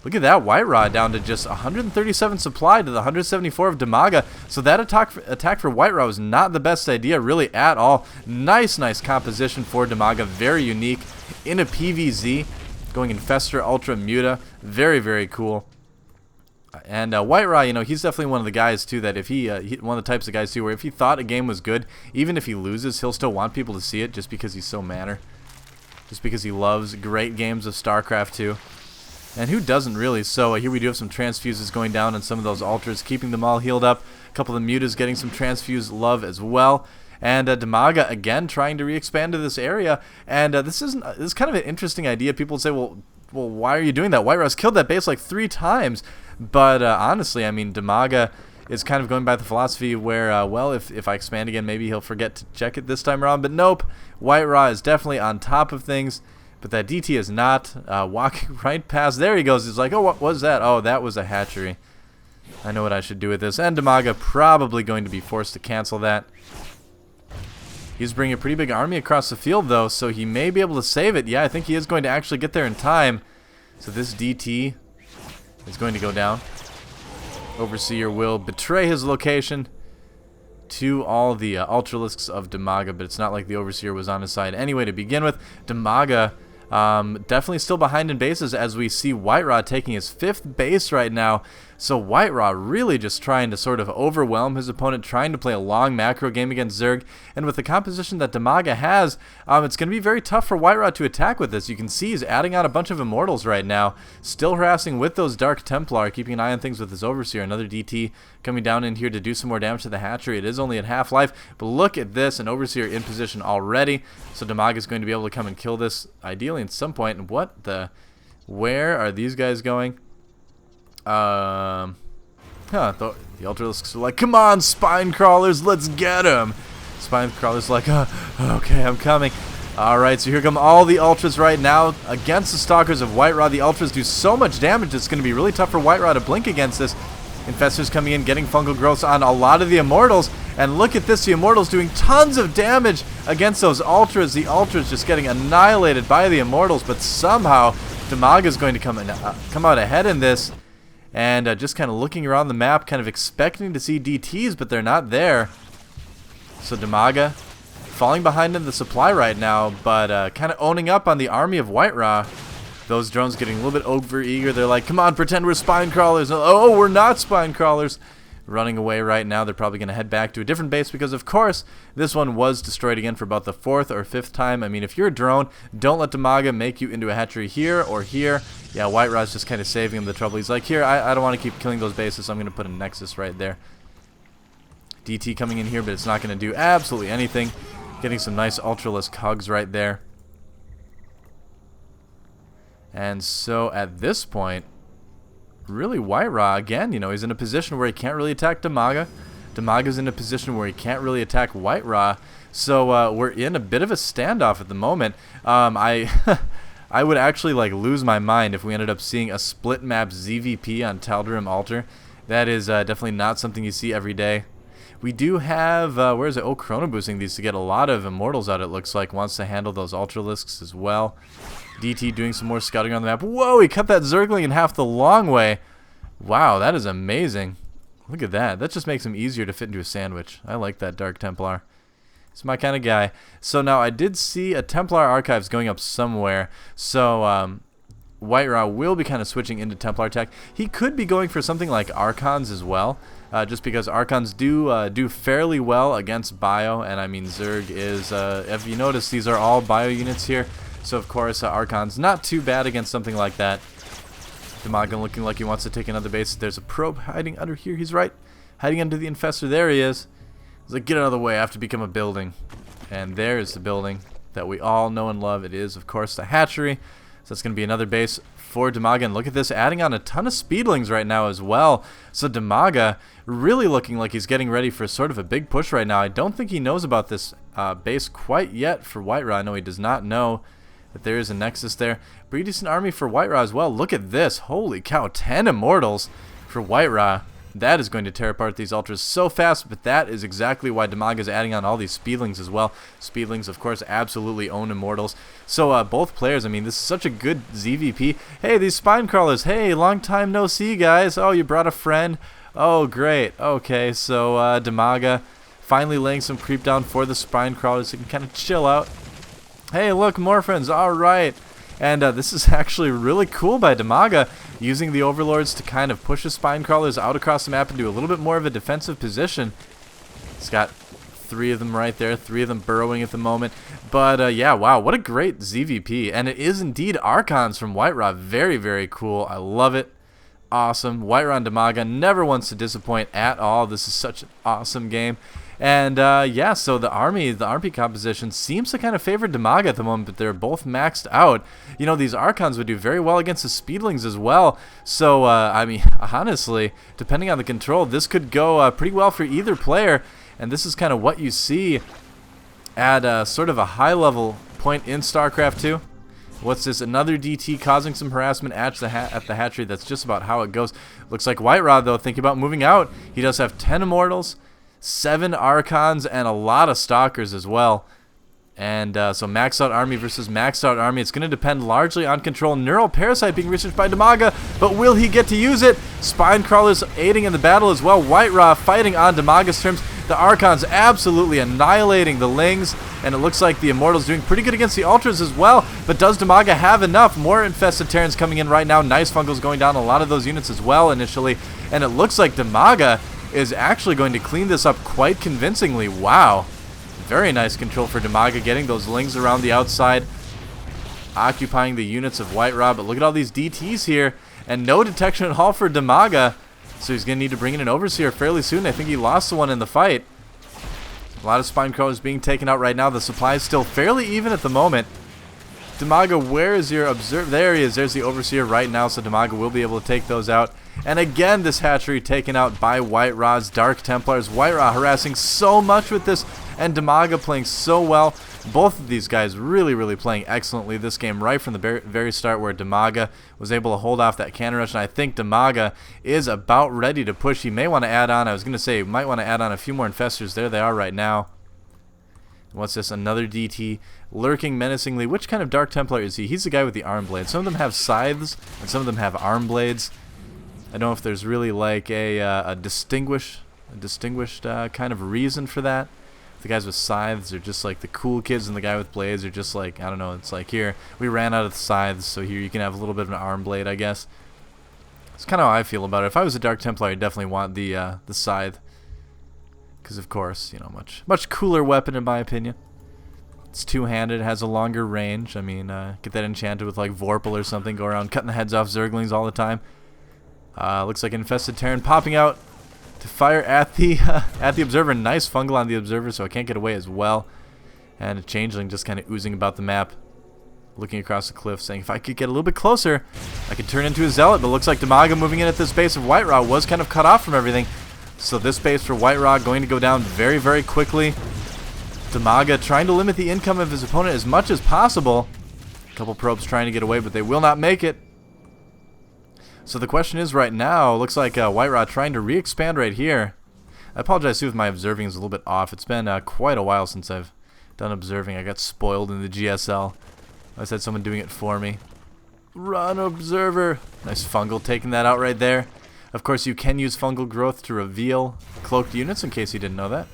Look at that, White Raw down to just 137 supply to the 174 of Dimaga. So that attack for White Raw was not the best idea really at all. Nice composition for Dimaga. Very unique in a PVZ. Going Infestor, Ultra, Muta. Very cool. And White Raw, you know, he's definitely one of the guys too that if one of the types of guys too where if he thought a game was good, even if he loses, he'll still want people to see it just because he's so manner. Just because he loves great games of StarCraft 2. And who doesn't really? So here we do have some transfuses going down on some of those ultras, keeping them all healed up. A couple of the mutas getting some transfuse love as well. And Dimaga again trying to re-expand to this area. And this is kind of an interesting idea. People would say, well, why are you doing that? White Raw's killed that base like 3 times. But honestly, I mean, Dimaga is kind of going by the philosophy where, well, if I expand again, maybe he'll forget to check it this time around. But nope, White Raw is definitely on top of things. But that DT is not walking right past. There he goes. He's like, oh, what was that? Oh, that was a hatchery. I know what I should do with this. And Dimaga probably going to be forced to cancel that. He's bringing a pretty big army across the field, though, so he may be able to save it. Yeah, I think he is going to actually get there in time. So this DT is going to go down. Overseer will betray his location to all the Ultralisks of Dimaga, but it's not like the Overseer was on his side anyway to begin with. Dimaga definitely still behind in bases as we see White Raw taking his 5th base right now. So White Raw really just trying to sort of overwhelm his opponent, trying to play a long macro game against Zerg. And with the composition that Dimaga has, it's going to be very tough for White Raw to attack with this. You can see he's adding on a bunch of Immortals right now, still harassing with those Dark Templar, keeping an eye on things with his Overseer. Another DT coming down in here to do some more damage to the hatchery. It is only at half-life, but look at this, an Overseer in position already. So Dimaga is going to be able to come and kill this ideally at some point. And what the... Where are these guys going? The Ultralisks are like, come on, Spine Crawlers, let's get him. Spine Crawler's like, okay, I'm coming. Alright, so here come all the Ultras right now against the Stalkers of White Raw. The Ultras do so much damage, it's going to be really tough for White Raw to blink against this. Infestors coming in, getting fungal growths on a lot of the Immortals. And look at this, the Immortals doing tons of damage against those Ultras. The Ultras just getting annihilated by the Immortals, but somehow Dimaga is going to come out ahead in this. And just kind of looking around the map, kind of expecting to see DTs, but they're not there. So Dimaga falling behind in the supply right now, but kind of owning up on the army of White Raw. Those drones getting a little bit over-eager. They're like, come on, pretend we're Spine Crawlers. Oh, we're not Spine Crawlers. Running away right now. They're probably going to head back to a different base because, of course, this one was destroyed again for about the 4th or 5th time. I mean, if you're a drone, don't let Dimaga make you into a hatchery here or here. Yeah, White Raw's just kind of saving him the trouble. He's like, here, I don't want to keep killing those bases, so I'm going to put a Nexus right there. DT coming in here, but it's not going to do absolutely anything. Getting some nice Ultralisk hugs right there. And so at this point, really White Raw, again, you know, he's in a position where he can't really attack Dimaga. Dimaga's in a position where he can't really attack White Raw. So we're in a bit of a standoff at the moment. I would actually like lose my mind if we ended up seeing a split map ZvP on TalDarim Altar. That is definitely not something you see every day. We do have, where is it? Oh, Chrono Boosting these to get a lot of Immortals out, it looks like. Wants to handle those Ultralisks as well. DT doing some more scouting on the map. Whoa, he cut that Zergling in half the long way. Wow, that is amazing. Look at that. That just makes him easier to fit into a sandwich. I like that Dark Templar. He's my kind of guy. So now I did see a Templar Archives going up somewhere. So White Raw will be kind of switching into Templar tech. He could be going for something like Archons as well. Just because Archons do fairly well against Bio. And I mean, Zerg is, if you notice, these are all Bio units here. So, of course, Archon's not too bad against something like that. Dimaga looking like he wants to take another base. There's a probe hiding under here. He's right. Hiding under the Infestor. There he is. He's like, get out of the way. I have to become a building. And there is the building that we all know and love. It is, of course, the hatchery. So that's going to be another base for Dimaga. And look at this, adding on a ton of Speedlings right now as well. So Dimaga really looking like he's getting ready for sort of a big push right now. I don't think he knows about this base quite yet for White Raw. No, he does not know that there is a Nexus there. Pretty decent army for White Raw as well. Look at this. Holy cow, 10 Immortals for White Raw. That is going to tear apart these ultras so fast, but that is exactly why Dimaga is adding on all these speedlings as well. Speedlings, of course, absolutely own immortals. So both players, I mean, this is such a good ZvP. Hey, these spine crawlers. Hey, long time no see, guys. Oh, you brought a friend. Oh, great. Okay, so Dimaga finally laying some creep down for the spine crawlers so you can kind of chill out. Hey, look, more friends. All right. And this is actually really cool by Dimaga, using the overlords to kind of push his spine crawlers out across the map into a little bit more of a defensive position. He's got 3 of them right there, 3 of them burrowing at the moment. But yeah, wow, what a great ZvP. And it is indeed Archons from Whiterot. Very, very cool. I love it. Awesome. Whiterot and Dimaga never wants to disappoint at all. This is such an awesome game. And yeah, so the RP composition seems to kind of favor Dimaga at the moment, but they're both maxed out. You know, these Archons would do very well against the Speedlings as well. So, I mean, honestly, depending on the control, this could go pretty well for either player. And this is kind of what you see at sort of a high-level point in StarCraft 2. What's this? Another DT causing some harassment at the hatchery. That's just about how it goes. Looks like Whiterot, though, thinking about moving out. He does have 10 Immortals, 7 Archons, and a lot of Stalkers as well. And so maxed out army versus maxed out army. It's going to depend largely on control. Neural Parasite being researched by Dimaga, but will he get to use it? Spine Crawlers aiding in the battle as well. Whiterot fighting on Dimaga's terms. The Archons absolutely annihilating the Lings. And it looks like the Immortals doing pretty good against the Ultras as well. But does Dimaga have enough? More Infested Terrans coming in right now. Nice Fungals going down a lot of those units as well initially. And it looks like Dimaga is actually going to clean this up quite convincingly. Wow. Very nice control for Dimaga, getting those Lings around the outside, occupying the units of Whiterot. But look at all these DTs here, and no detection at all for Dimaga. So he's going to need to bring in an Overseer fairly soon. I think he lost one in the fight. A lot of Spine Crawlers being taken out right now. The supply is still fairly even at the moment. Dimaga, where is your observer? There he is. There's the Overseer right now, so Dimaga will be able to take those out. And again, this hatchery taken out by Whiterot's Dark Templars. Whiterot harassing so much with this, and Dimaga playing so well. Both of these guys really, really playing excellently this game right from the very start, where Dimaga was able to hold off that cannon rush. And I think Dimaga is about ready to push. He may want to add on, I was going to say, he might want to add on a few more Infestors. There they are right now. What's this? Another DT lurking menacingly. Which kind of Dark Templar is he? He's the guy with the arm blades. Some of them have scythes, and some of them have arm blades. I don't know if there's really like a distinguished kind of reason for that. The guys with scythes are just like the cool kids, and the guy with blades are just like, I don't know, it's like, here, we ran out of the scythes, so here you can have a little bit of an arm blade, I guess. It's kind of how I feel about it. If I was a Dark Templar, I'd definitely want the scythe. Because, of course, you know, much cooler weapon in my opinion. It's two-handed, has a longer range. I mean, get that enchanted with like Vorpal or something, go around cutting the heads off Zerglings all the time. Looks like Infested Terran popping out to fire at the Observer. Nice fungal on the Observer, so it can't get away as well. And a Changeling just kind of oozing about the map, looking across the cliff, saying, if I could get a little bit closer, I could turn into a Zealot. But looks like Dimaga moving in at this base of Whiterot was kind of cut off from everything. So this base for Whiterot going to go down very, very quickly. Dimaga trying to limit the income of his opponent as much as possible. A couple probes trying to get away, but they will not make it. So the question is right now, looks like Whiterot trying to re-expand right here. I apologize too if my observing is a little bit off. It's been quite a while since I've done observing. I got spoiled in the GSL. I just had someone doing it for me. Run, Observer! Nice fungal, taking that out right there. Of course, you can use fungal growth to reveal cloaked units, in case you didn't know that.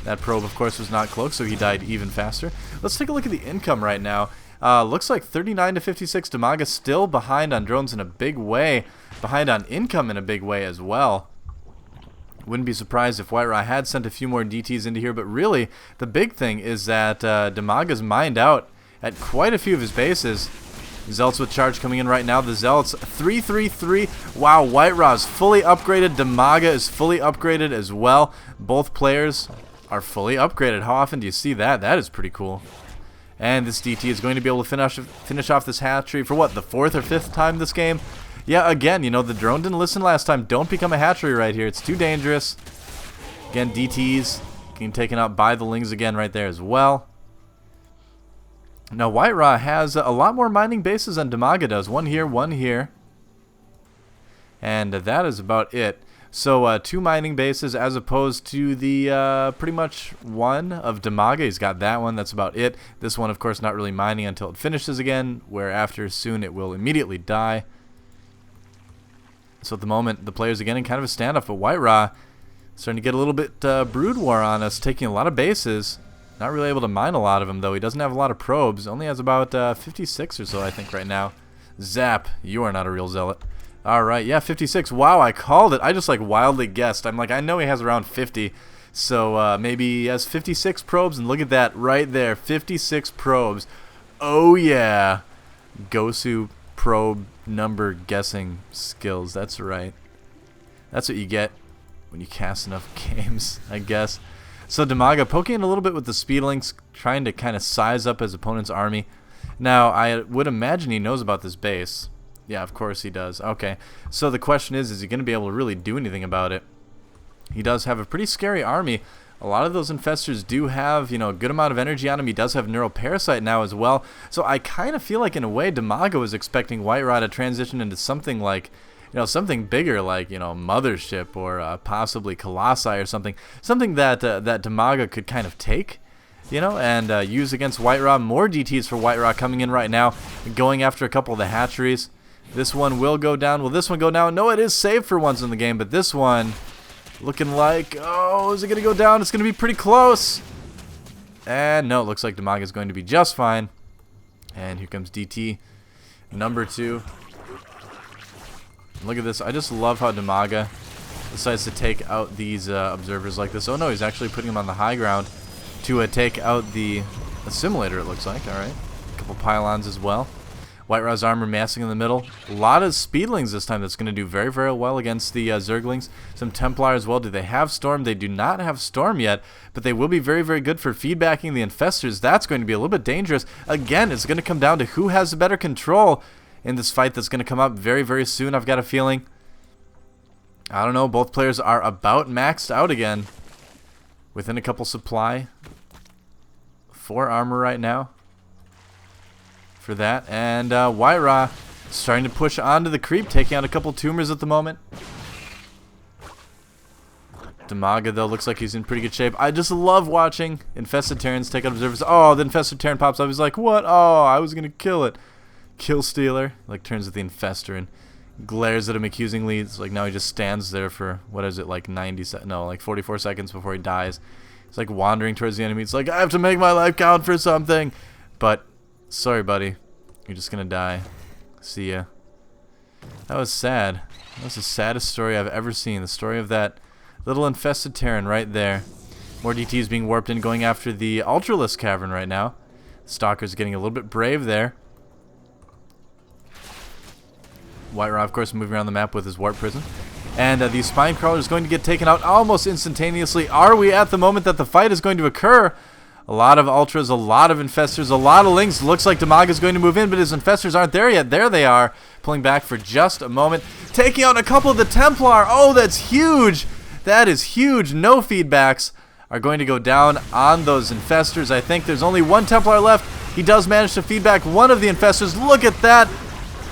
That probe, of course, was not cloaked, so he died even faster. Let's take a look at the income right now. Looks like 39 to 56. Dimaga still behind on drones in a big way. Behind on income in a big way as well. Wouldn't be surprised if Whiterot had sent a few more DTs into here, but really, the big thing is that Dimaga's mined out at quite a few of his bases. Zealots with charge coming in right now. The Zealots 3-3-3. Wow, Whiterot's fully upgraded. Dimaga is fully upgraded as well. Both players are fully upgraded. How often do you see that? That is pretty cool. And this DT is going to be able to finish off this hatchery for what, the 4th or 5th time this game? Yeah, again, you know, the drone didn't listen last time. Don't become a hatchery right here. It's too dangerous. Again, DTs getting taken out by the Lings again right there as well. Now, Whiterot has a lot more mining bases than Dimaga does. One here, one here. And that is about it. So 2 mining bases as opposed to the pretty much 1 of Dimaga. He's got that one. That's about it. This one, of course, not really mining until it finishes again, whereafter soon it will immediately die. So at the moment, the players are getting kind of a standoff, but White Ra starting to get a little bit Brood War on us, taking a lot of bases. Not really able to mine a lot of them, though. He doesn't have a lot of probes. Only has about 56 or so, I think, right now. Zap, you are not a real zealot. Alright, yeah, 56. Wow, I called it. I just, like, wildly guessed. I'm like, I know he has around 50. So, maybe he has 56 probes. And look at that right there. 56 probes. Oh, yeah. Gosu probe number guessing skills. That's right. That's what you get when you cast enough games, I guess. So, Dimaga poking a little bit with the speedlings, trying to kind of size up his opponent's army. Now, I would imagine he knows about this base. Yeah, of course he does. Okay, so the question is he going to be able to really do anything about it? He does have a pretty scary army. A lot of those infestors do have, you know, a good amount of energy on him. He does have Neuroparasite now as well. So I kind of feel like, in a way, Dimaga was expecting White Ra to transition into something like, you know, something bigger, like, you know, Mothership or possibly Colossi or something. Something that that Dimaga could kind of take, you know, and use against White Ra. More DTs for White Ra coming in right now, going after a couple of the hatcheries. This one will go down. Will this one go down? No, it is saved for once in the game, but this one looking like, oh, is it going to go down? It's going to be pretty close. And no, it looks like Dimaga is going to be just fine. And here comes DT number 2. Look at this. I just love how Dimaga decides to take out these observers like this. Oh no, he's actually putting them on the high ground to take out the assimilator, it looks like. Alright, a couple pylons as well. White Ra's armor massing in the middle. A lot of speedlings this time. That's going to do very, very well against the Zerglings. Some Templar as well. Do they have Storm? They do not have Storm yet, but they will be very, very good for feedbacking the infestors. That's going to be a little bit dangerous. Again, it's going to come down to who has the better control in this fight that's going to come up very, very soon, I've got a feeling. I don't know. Both players are about maxed out again. Within a couple supply. 4 armor right now for that. And White Ra starting to push onto the creep, taking out a couple tumors at the moment. Dimaga, though, looks like he's in pretty good shape. I just love watching Infested Terrans take out observers. Oh, the Infested Terran pops up. He's like, what? Oh, I was going to kill it. Kill Stealer. Like, turns at the Infestor and glares at him accusingly. It's like, now he just stands there for, what is it, like 44 seconds before he dies. He's like wandering towards the enemy. It's like, I have to make my life count for something. But, sorry, buddy. You're just going to die. See ya. That was sad. That was the saddest story I've ever seen. The story of that little Infested Terran right there. More DTs being warped in, going after the Ultralisk Cavern right now. Stalker's getting a little bit brave there. White Ra, of course, moving around the map with his warp prison. And the Spine Crawler is going to get taken out almost instantaneously. Are we at the moment that the fight is going to occur? A lot of Ultras, a lot of Infestors, a lot of Lings. Looks like Dimaga is going to move in, but his Infestors aren't there yet. There they are, pulling back for just a moment. Taking out a couple of the Templar. Oh, that's huge. That is huge. No feedbacks are going to go down on those Infestors. I think there's only one Templar left. He does manage to feedback one of the Infestors. Look at that.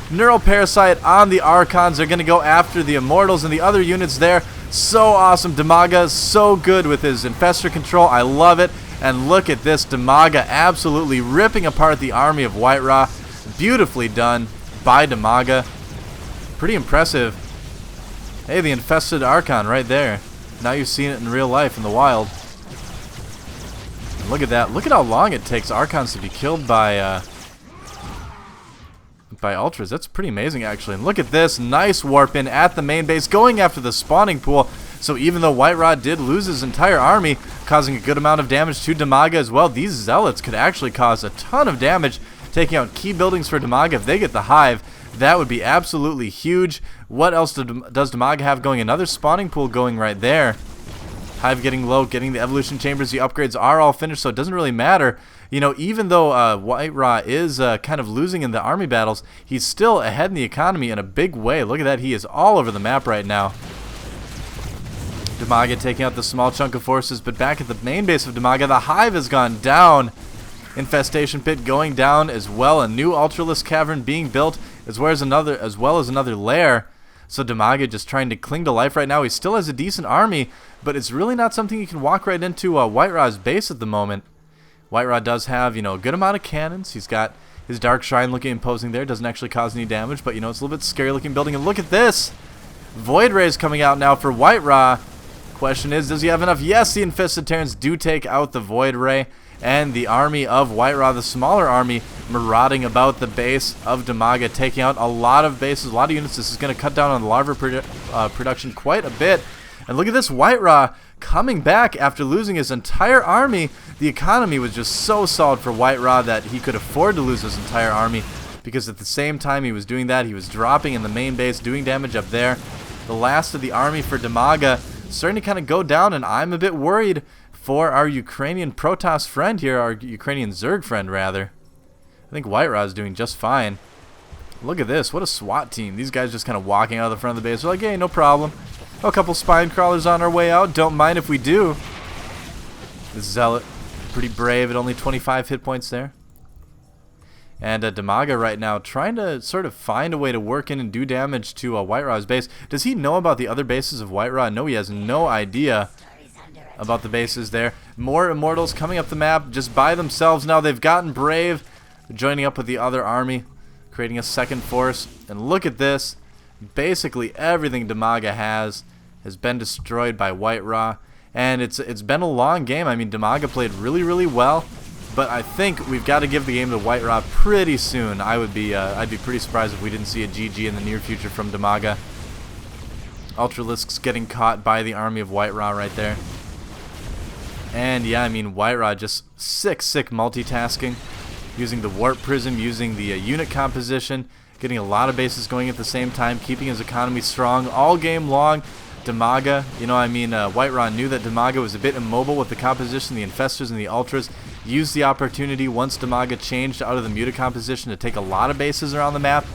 Neuroparasite on the Archons. They're going to go after the Immortals and the other units there. So awesome. Dimaga is so good with his Infestor control. I love it. And look at this. Dimaga absolutely ripping apart the army of White Ra. Beautifully done by Dimaga. Pretty impressive. Hey, the infested Archon right there. Now you've seen it in real life in the wild. And look at that. Look at how long it takes Archons to be killed by Ultras. That's pretty amazing, actually. And look at this. Nice warp in at the main base, going after the spawning pool. So even though White Ra did lose his entire army, causing a good amount of damage to Dimaga as well, these Zealots could actually cause a ton of damage, taking out key buildings for Dimaga. If they get the Hive, that would be absolutely huge. What else does Dimaga have going? Another spawning pool going right there. Hive getting low, getting the evolution chambers. The upgrades are all finished, so it doesn't really matter. You know, even though White Ra is kind of losing in the army battles, he's still ahead in the economy in a big way. Look at that. He is all over the map right now. Dimaga taking out the small chunk of forces, but back at the main base of Dimaga, the Hive has gone down. Infestation Pit going down as well. A new Ultralisk Cavern being built, as well as another lair. So Dimaga just trying to cling to life right now. He still has a decent army, but it's really not something you can walk right into White Raw's base at the moment. White Raw does have, you know, a good amount of cannons. He's got his Dark Shrine looking imposing there. Doesn't actually cause any damage, but, you know, it's a little bit scary looking building. And look at this! Void Rays coming out now for White Raw. Question is, does he have enough? Yes, the Infested Terrans do take out the Void Ray. And the army of White Raw, the smaller army, marauding about the base of Dimaga, taking out a lot of bases, a lot of units. This is going to cut down on the larva production quite a bit. And look at this, White Raw coming back after losing his entire army. The economy was just so solid for White Raw that he could afford to lose his entire army, because at the same time he was doing that, he was dropping in the main base, doing damage up there. The last of the army for Dimaga starting to kind of go down, and I'm a bit worried for our Ukrainian Protoss friend here, our Ukrainian Zerg friend, rather. I think White Raw is doing just fine. Look at this. What a SWAT team. These guys just kind of walking out of the front of the base. They're like, hey, no problem. A couple spine crawlers on our way out. Don't mind if we do. The Zealot, pretty brave at only 25 hit points there. And Dimaga right now trying to sort of find a way to work in and do damage to White Raw's base. Does he know about the other bases of White Raw? No, he has no idea about the bases there. More Immortals coming up the map just by themselves now. They've gotten brave, joining up with the other army, creating a second force. And look at this. Basically everything Dimaga has been destroyed by White Raw. And it's been a long game. I mean, Dimaga played really, really well. But I think we've got to give the game to White Raw pretty soon. I'd be pretty surprised if we didn't see a GG in the near future from Dimaga. Ultralisks getting caught by the army of White Raw right there. And yeah, I mean, White Raw just sick multitasking. Using the Warp Prism, using the unit composition, getting a lot of bases going at the same time, keeping his economy strong all game long. Dimaga, you know, I mean, White Raw knew that Dimaga was a bit immobile with the composition, the Infestors and the Ultras. Used the opportunity once Dimaga changed out of the Muta composition to take a lot of bases around the map.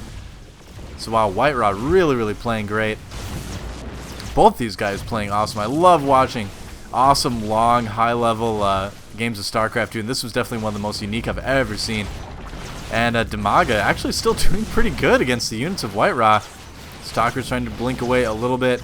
So wow, White Raw really playing great. Both these guys playing awesome. I love watching awesome, long, high-level games of StarCraft 2, and this was definitely one of the most unique I've ever seen. And Dimaga actually still doing pretty good against the units of White Raw. Stalker's trying to blink away a little bit.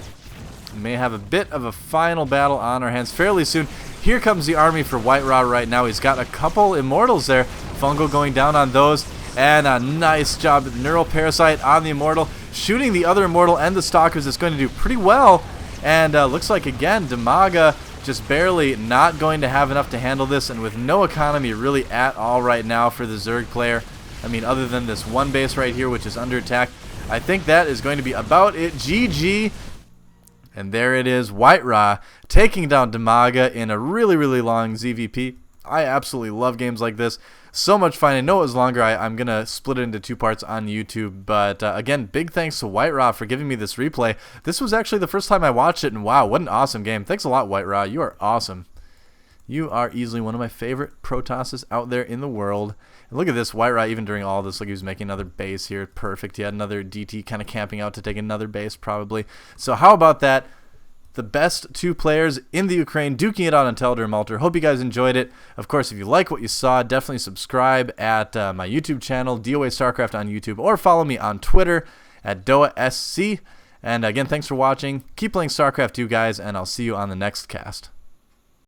We may have a bit of a final battle on our hands fairly soon. Here comes the army for White Raw right now. He's got a couple Immortals there. Fungal going down on those. And a nice job with Neural Parasite on the Immortal. Shooting the other Immortal and the Stalkers is going to do pretty well. And looks like, again, Dimaga just barely not going to have enough to handle this. And with no economy really at all right now for the Zerg player. I mean, other than this one base right here, which is under attack. I think that is going to be about it. GG. And there it is, White Raw taking down Dimaga in a really long ZvP. I absolutely love games like this. So much fun. I know it was longer. I'm going to split it into 2 parts on YouTube. But again, big thanks to White Raw for giving me this replay. This was actually the first time I watched it, and wow, what an awesome game. Thanks a lot, White Raw. You are awesome. You are easily one of my favorite Protosses out there in the world. And look at this, White Raw, even during all this, like he was making another base here. Perfect. He had another DT kind of camping out to take another base, probably. So how about that? The best 2 players in the Ukraine duking it out on TalDarim Altar. Hope you guys enjoyed it. Of course, if you like what you saw, definitely subscribe at my YouTube channel, DOA StarCraft on YouTube, or follow me on Twitter at DoaSC. And again, thanks for watching. Keep playing StarCraft 2, guys, and I'll see you on the next cast.